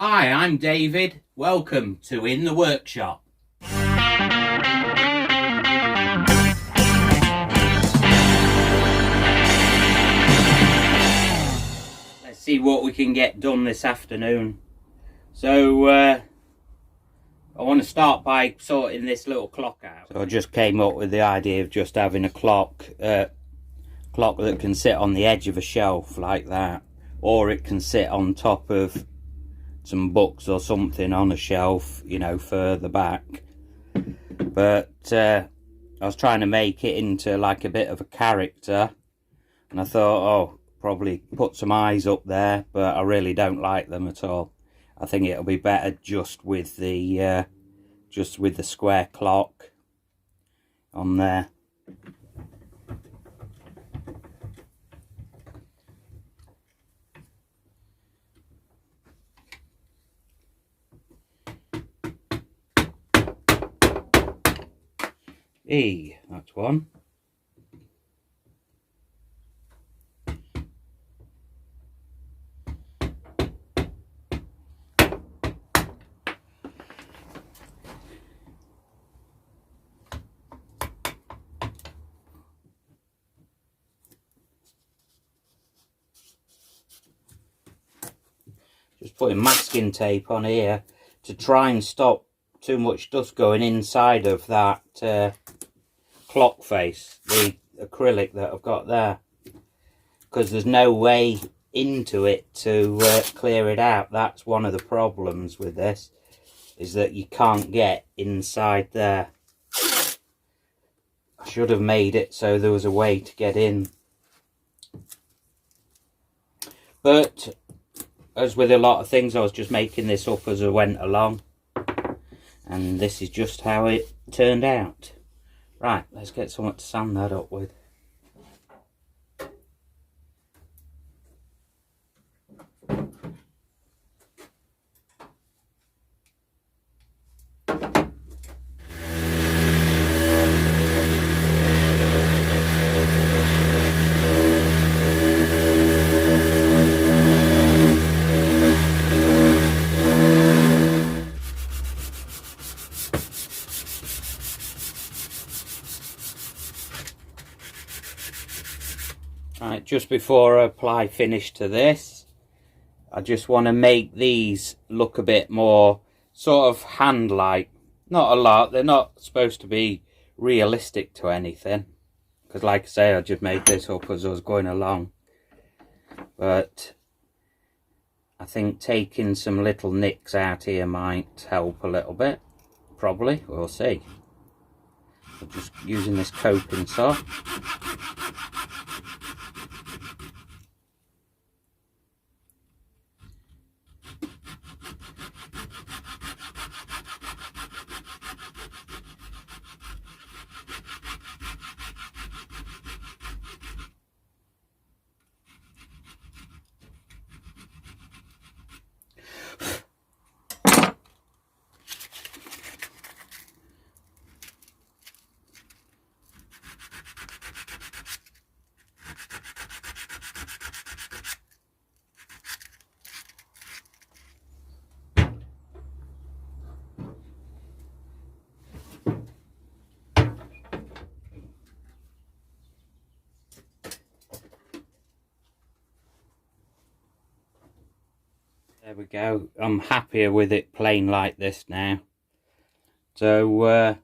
Hi, I'm David. Welcome to In the Workshop. Let's see what we can get done this afternoon. So, I want to start by sorting this little clock out. So I just came up with the idea of just having a clock that can sit on the edge of a shelf like that, or it can sit on top of some books or something on a shelf, you know, further back. But I was trying to make it into like a bit of a character, and I thought, oh, probably put some eyes up there, but I really don't like them at all. I think it'll be better just with the square clock on there. That's one. Just putting masking tape on here to try and stop too much dust going inside of that clock face, the acrylic that I've got there, because there's no way into it to clear it out. That's one of the problems with this, is that you can't get inside there. I should have made it so there was a way to get in, but as with a lot of things, I was just making this up as I went along, and this is just how it turned out. Right, let's get something to sand that up with. Right, just before I apply finish to this, I just want to make these look a bit more sort of hand-like. Not a lot, they're not supposed to be realistic to anything, because like I say, I just made this up as I was going along. But I think taking some little nicks out here might help a little bit. Probably, we'll see. I'm just using this coping saw. There we go. I'm happier with it plain like this now. So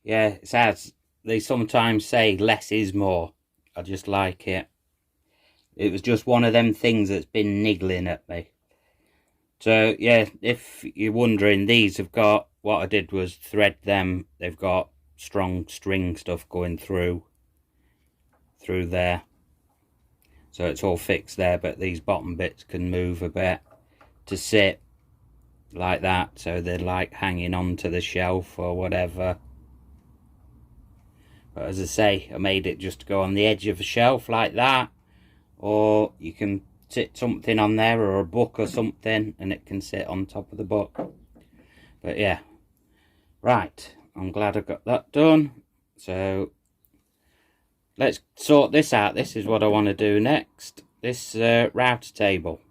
yeah, it's as they sometimes say, less is more. I just like it. It was just one of them things that's been niggling at me. So yeah, if you're wondering, these have got, what I did was thread them. They've got strong string stuff going through there. So it's all fixed there, but these bottom bits can move a bit to sit like that, so they're like hanging onto the shelf or whatever. But as I say, I made it just to go on the edge of a shelf like that, or you can sit something on there, or a book or something, and it can sit on top of the book. But yeah, right, I'm glad I got that done. So let's sort this out. This is what I want to do next, this router table.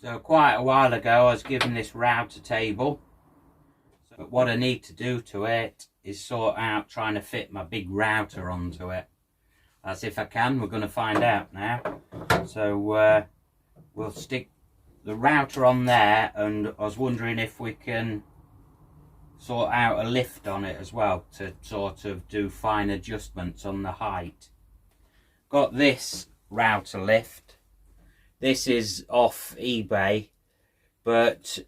So quite a while ago I was given this router table, but what I need to do to it is sort out trying to fit my big router onto it. That's if I can. We're going to find out now. So we'll stick the router on there, and I was wondering if we can sort out a lift on it as well to sort of do fine adjustments on the height. Got this router lift. This is off eBay, but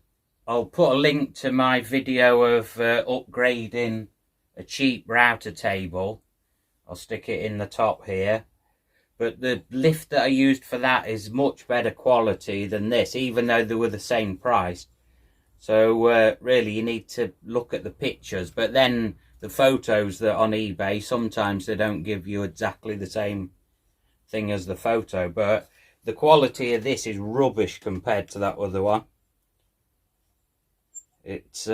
I'll put a link to my video of upgrading a cheap router table. I'll stick it in the top here. But the lift that I used for that is much better quality than this, even though they were the same price. So really you need to look at the pictures, but then the photos that are on eBay, sometimes they don't give you exactly the same thing as the photo, but the quality of this is rubbish compared to that other one. It's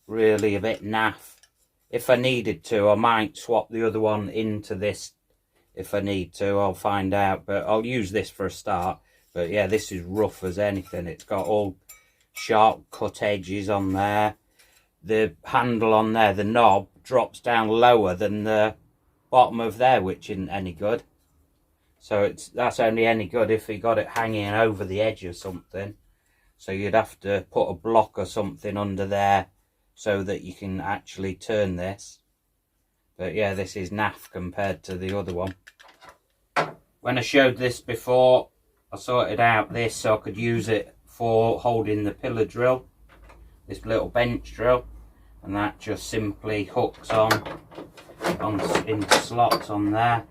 really a bit naff. If I needed to, I might swap the other one into this. If I need to, I'll find out, but I'll use this for a start. But yeah, this is rough as anything. It's got all sharp cut edges on there. The handle on there, the knob, drops down lower than the bottom of there, which isn't any good. So that's only any good if you got it hanging over the edge or something. So you'd have to put a block or something under there so that you can actually turn this. But yeah, this is naff compared to the other one. When I showed this before, I sorted out this so I could use it for holding the pillar drill, this little bench drill, and that just simply hooks on into slots on there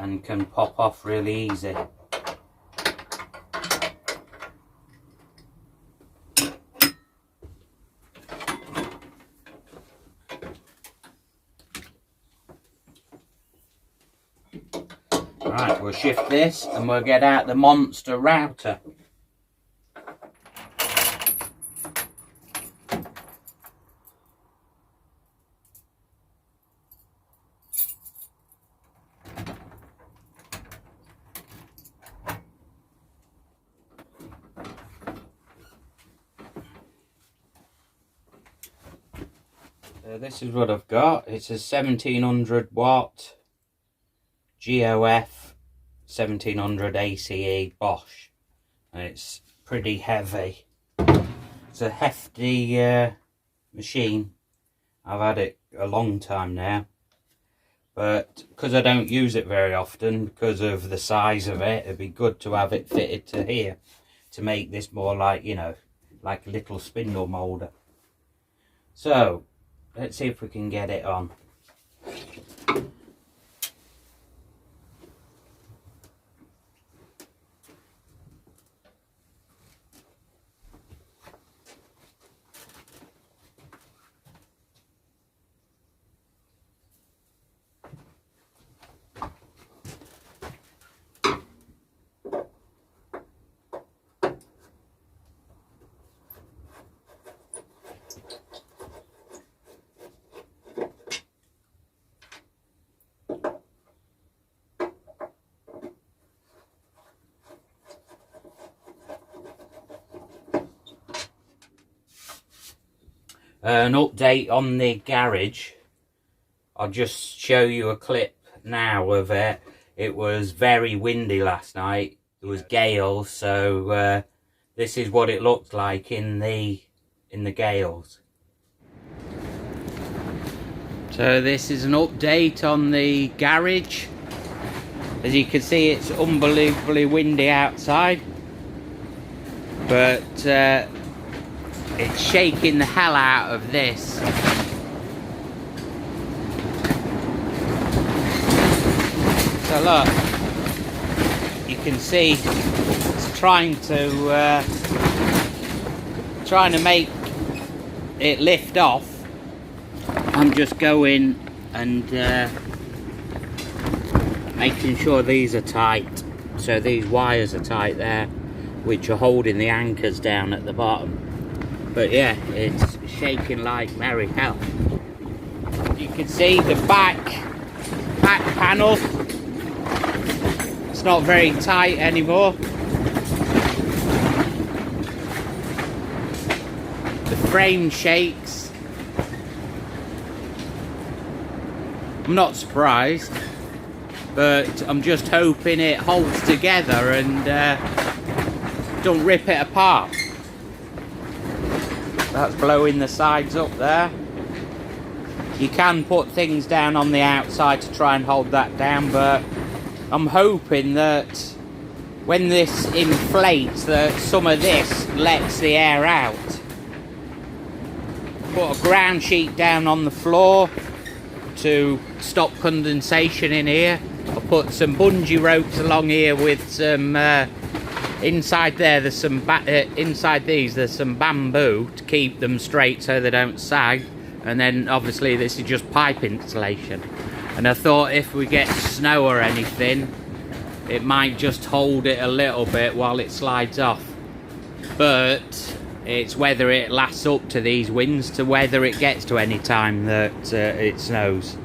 and can pop off really easy. Right, we'll shift this and we'll get out the monster router. This is what I've got. It's a 1700 watt GOF 1700 ACE Bosch, and it's pretty heavy. It's a hefty machine. I've had it a long time now, but because I don't use it very often because of the size of it, it'd be good to have it fitted to here to make this more like, you know, like a little spindle moulder. So let's see if we can get it on. An update on the garage. I'll just show you a clip now of it. It was very windy last night. There was gales, so this is what it looked like in the gales. So this is an update on the garage. As you can see, it's unbelievably windy outside, but it's shaking the hell out of this. So look, you can see it's trying to make it lift off. I'm just going and making sure these are tight. So these wires are tight there, which are holding the anchors down at the bottom. But yeah, it's shaking like merry hell. You can see the back panel. It's not very tight anymore. frame shakes. I'm not surprised, but I'm just hoping it holds together and don't rip it apart. That's blowing the sides up there. You can put things down on the outside to try and hold that down, but I'm hoping that when this inflates, that some of this lets the air out. Put a ground sheet down on the floor to stop condensation in here. I'll put some bungee ropes along here with some inside there. There's some inside these. There's some bamboo to keep them straight so they don't sag. And then obviously this is just pipe insulation. And I thought if we get snow or anything, it might just hold it a little bit while it slides off. But it's whether it lasts up to these winds, to whether it gets to any time that it snows.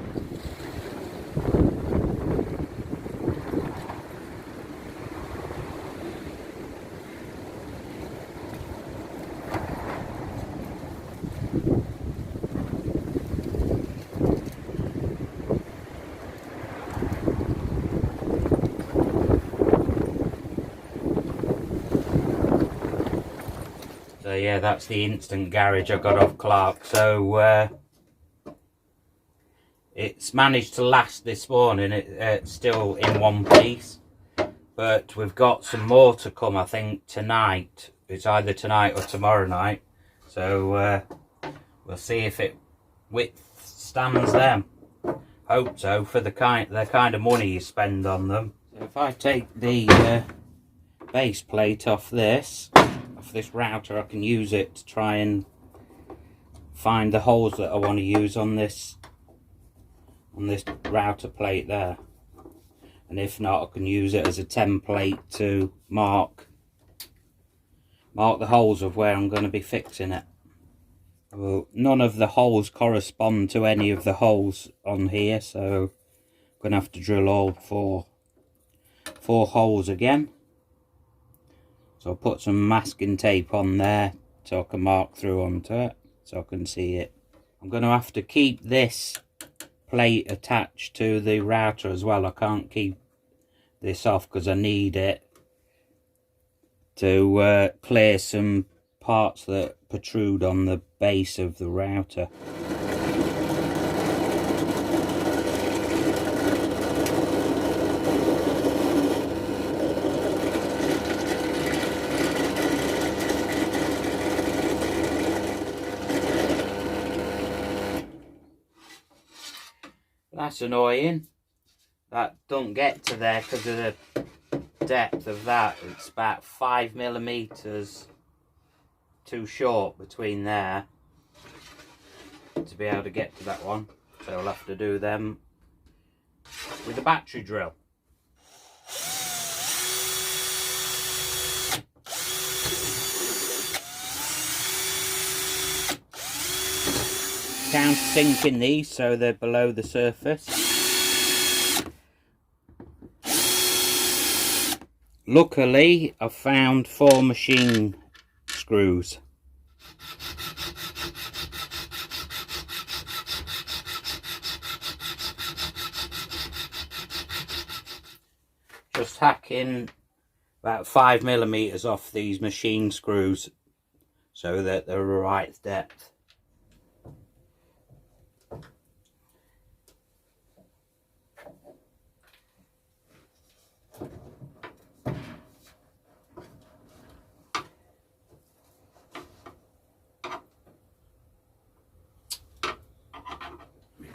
So yeah, that's the instant garage I got off Clarke. So it's managed to last this morning. It's still in one piece, but we've got some more to come, I think, tonight. It's either tonight or tomorrow night. So we'll see if it withstands them. Hope so, for the kind of money you spend on them. So if I take the base plate off this router, I can use it to try and find the holes that I want to use on this router plate there. And if not, I can use it as a template to mark the holes of where I'm going to be fixing it. Well, none of the holes correspond to any of the holes on here, so I'm going to have to drill all four holes again. So I'll put some masking tape on there so I can mark through onto it, so I can see it. I'm going to have to keep this plate attached to the router as well. I can't keep this off because I need it to clear some parts that protrude on the base of the router. That's annoying. That don't get to there because of the depth of that. It's about 5mm too short between there to be able to get to that one. So I'll have to do them with a battery drill. Countersinking these so they're below the surface. Luckily, I've found 4 machine screws. Just hacking about 5mm off these machine screws so that they're the right depth.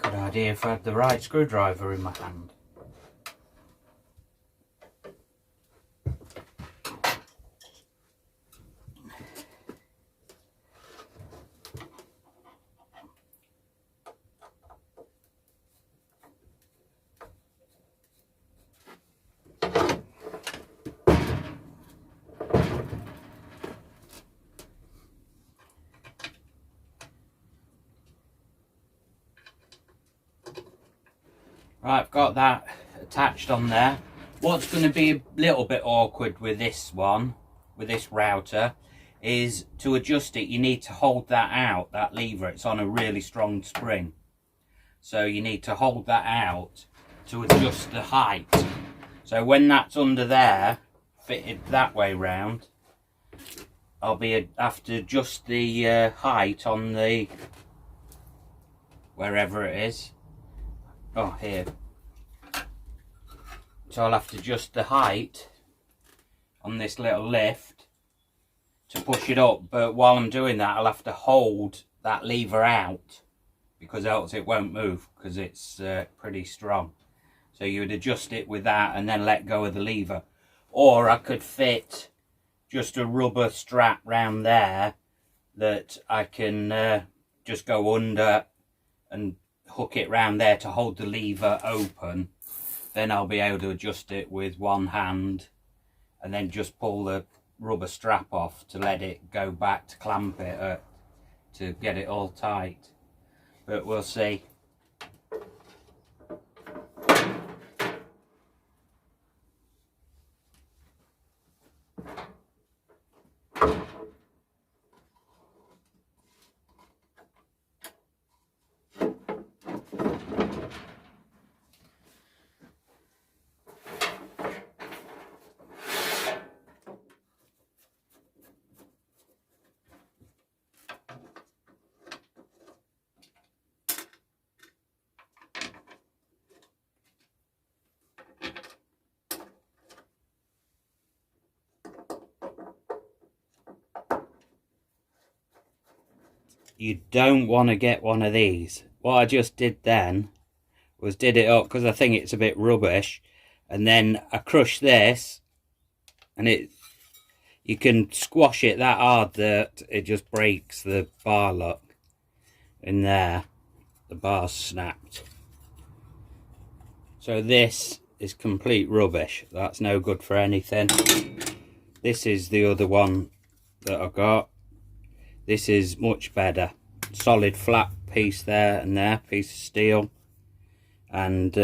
Good idea if I had the right screwdriver in my hand. Right, I've got that attached on there. What's going to be a little bit awkward with this one, with this router, is to adjust it, you need to hold that out, that lever. It's on a really strong spring. So you need to hold that out to adjust the height. So when that's under there, fitted that way round, I'll have to adjust the height on the, wherever it is. Oh, here. So I'll have to adjust the height on this little lift to push it up, but while I'm doing that I'll have to hold that lever out, because else it won't move, because it's pretty strong. So you would adjust it with that and then let go of the lever. Or I could fit just a rubber strap round there that I can just go under and hook it round there to hold the lever open. Then I'll be able to adjust it with one hand and then just pull the rubber strap off to let it go back to clamp it to get it all tight. But we'll see. You don't want to get one of these. What I just did then was did it up because I think it's a bit rubbish, and then I crushed this, and you can squash it that hard that it just breaks the bar lock in there. The bar's snapped. So this is complete rubbish. That's no good for anything. This is the other one that I got. This is much better. Solid flat piece there and there, piece of steel. And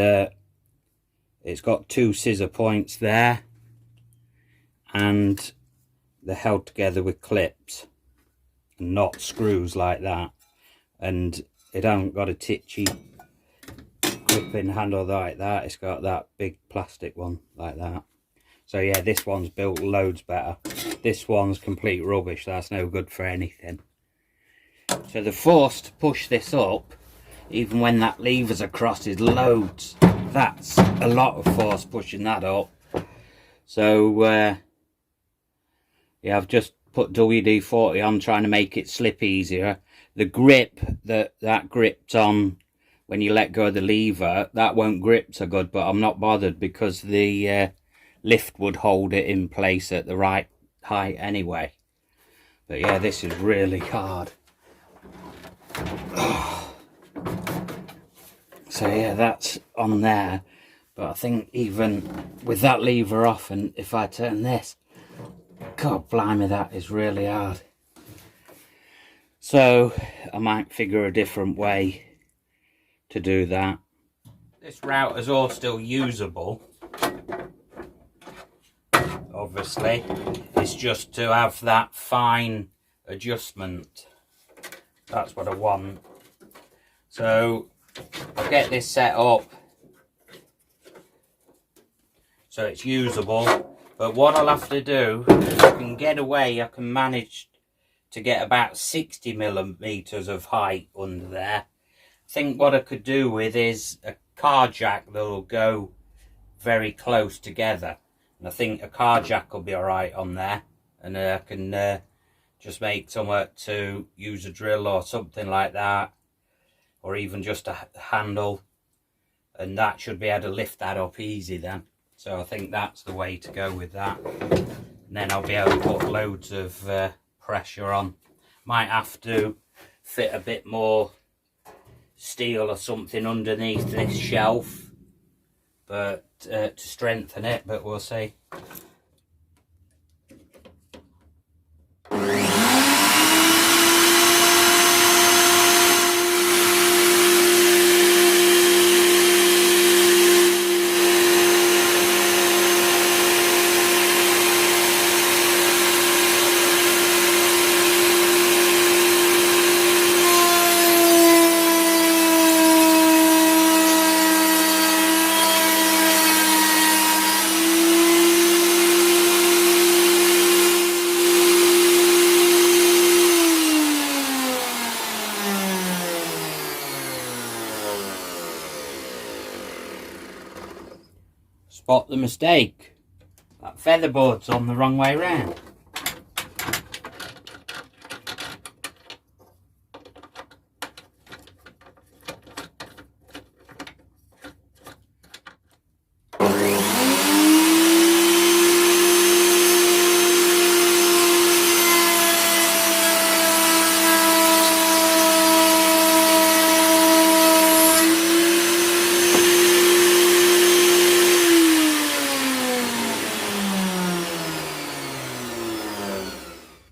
it's got two scissor points there. And they're held together with clips. And not screws like that. And it hasn't got a titchy clipping handle like that. It's got that big plastic one like that. So yeah, this one's built loads better. This one's complete rubbish. That's no good for anything. So the force to push this up, even when that lever's across, is loads. That's a lot of force pushing that up. So yeah, I've just put WD-40 on, trying to make it slip easier. The grip that gripped on when you let go of the lever, that won't grip so good, but I'm not bothered because the lift would hold it in place at the right height anyway. But yeah, this is really hard. So yeah, that's on there, but I think even with that lever off, and if I turn this, God blimey, that is really hard. So I might figure a different way to do that. This router's all still usable, obviously. It's just to have that fine adjustment. That's what I want. So I'll get this set up so it's usable. But what I'll have to do, if I can get away, I can manage to get about 60 millimeters of height under there. I think what I could do with is a car jack that'll go very close together. And I think a car jack will be alright on there. And I can just make somewhere to use a drill or something like that. Or even just a handle. And that should be able to lift that up easy then. So I think that's the way to go with that. And then I'll be able to put loads of pressure on. Might have to fit a bit more steel or something underneath this shelf, but to strengthen it, but we'll see. spot the mistake. That featherboard's on the wrong way round.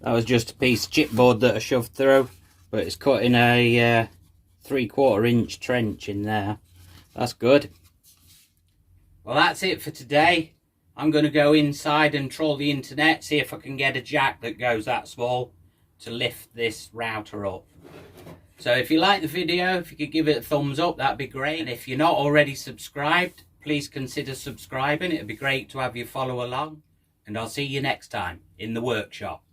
That was just a piece of chipboard that I shoved through, but it's cutting a 3/4 inch trench in there. That's good. Well, that's it for today. I'm going to go inside and troll the internet, see if I can get a jack that goes that small to lift this router up. So if you like the video, if you could give it a thumbs up, that'd be great. And if you're not already subscribed, please consider subscribing. It'd be great to have you follow along. And I'll see you next time in the workshop.